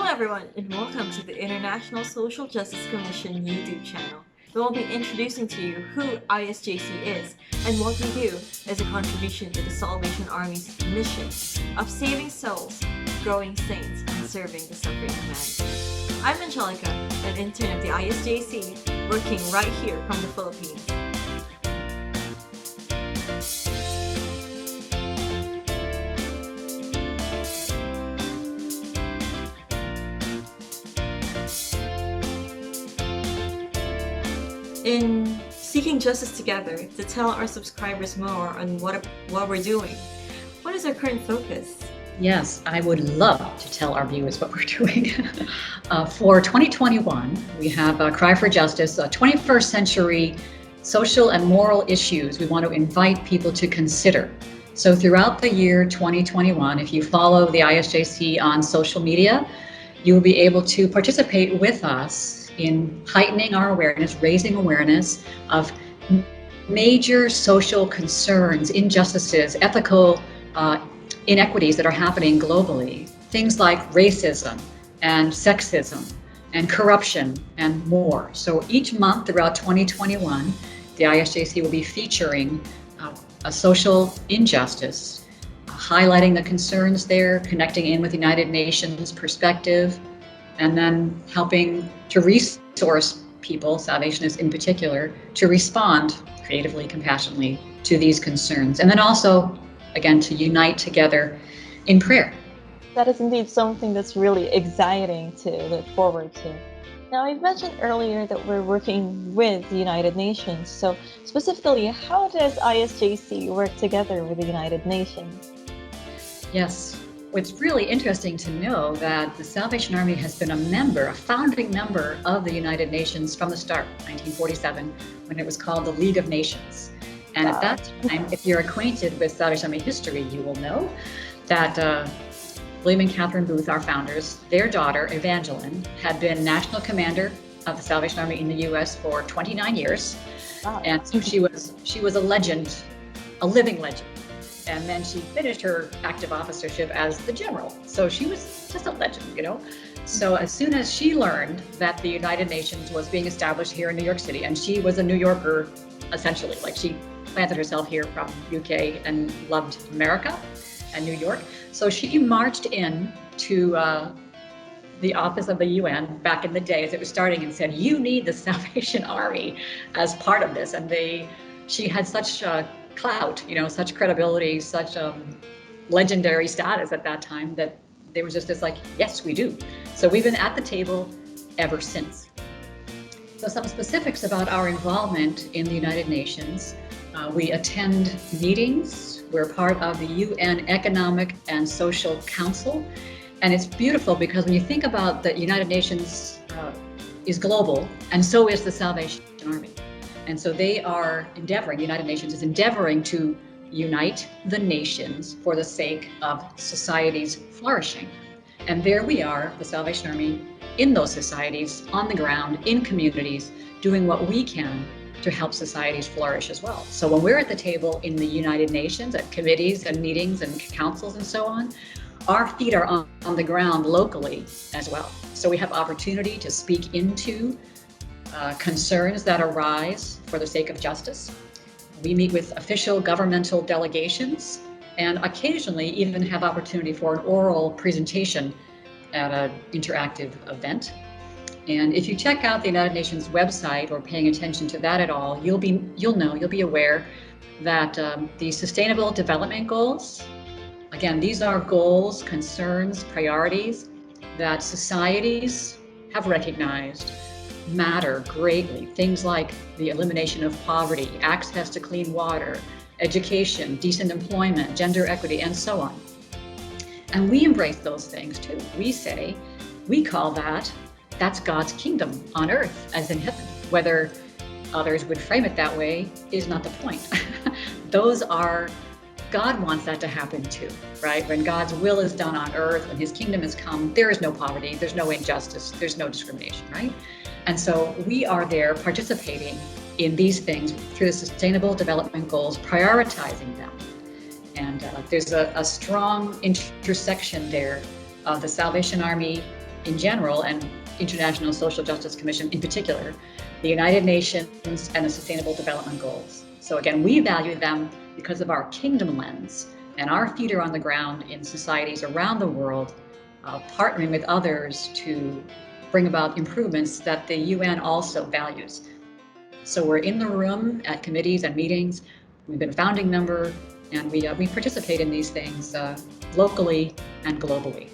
everyone, and welcome to the International Social Justice Commission YouTube channel. We'll be introducing to you who ISJC is and what we do as a contribution to the Salvation Army's mission of saving souls, growing saints, and serving the suffering humanity. I'm Angelica, an intern of the ISJC, working right here from the Philippines. In seeking justice together to tell our subscribers more on what we're doing, what is our current focus? Yes, I would love to tell our viewers what we're doing. For 2021, we have a Cry for Justice, 21st century social and moral issues we want to invite people to consider. So throughout the year 2021, if you follow the ISJC on social media, you will be able to participate with us in heightening our awareness, raising awareness of major social concerns, injustices, ethical inequities that are happening globally. Things like racism and sexism and corruption and more. So each month throughout 2021, the ISJC will be featuring a social injustice, highlighting the concerns there, connecting in with the United Nations perspective, and then helping to resource people, Salvationists in particular, to respond creatively, compassionately to these concerns. And then also, again, to unite together in prayer. That is indeed something that's really exciting to look forward to. Now, I mentioned earlier that we're working with the United Nations. So specifically, how does ISJC work together with the United Nations? Yes. It's really interesting to know that the Salvation Army has been a founding member of the United Nations from the start, 1947, when it was called the League of Nations. And At that time, if you're acquainted with Salvation Army history, you will know that William and Catherine Booth, our founders, their daughter, Evangeline, had been national commander of the Salvation Army in the U.S. for 29 years. Wow. And so she was a legend, a living legend. And then she finished her active officership as the general. So she was just a legend, you know. So as soon as she learned that the United Nations was being established here in New York City, and she was a New Yorker, essentially, like she planted herself here from UK and loved America and New York. So she marched in to the office of the UN back in the day as it was starting and said, you need the Salvation Army as part of this. And she had such clout, you know, such credibility, such legendary status at that time that they were just like, yes, we do. So we've been at the table ever since. So some specifics about our involvement in the United Nations. We attend meetings. We're part of the UN Economic and Social Council. And it's beautiful because when you think about the United Nations is global, and so is the Salvation Army. And so they are endeavoring, the United Nations is endeavoring to unite the nations for the sake of society's flourishing. And there we are, the Salvation Army, in those societies, on the ground, in communities, doing what we can to help societies flourish as well. So when we're at the table in the United Nations, at committees and meetings and councils and so on, our feet are on the ground locally as well. So we have opportunity to speak into concerns that arise for the sake of justice. We meet with official governmental delegations and occasionally even have opportunity for an oral presentation at an interactive event. And if you check out the United Nations website or paying attention to that at all, you'll be aware that the Sustainable Development Goals, again, these are goals, concerns, priorities that societies have recognized matter greatly. Things like the elimination of poverty, access to clean water, education, decent employment, gender equity, and so on. And we embrace those things too. We call that's God's kingdom on earth as in heaven. Whether others would frame it that way is not the point. God wants that to happen too, right? When God's will is done on earth, when his kingdom has come, there is no poverty, there's no injustice, there's no discrimination, right? And so we are there participating in these things through the Sustainable Development Goals, prioritizing them. And there's a strong intersection there of the Salvation Army in general, and International Social Justice Commission in particular, the United Nations and the Sustainable Development Goals. So again, we value them because of our kingdom lens and our feet are on the ground in societies around the world, partnering with others to bring about improvements that the UN also values. So we're in the room at committees and meetings. We've been a founding member, and we participate in these things locally and globally.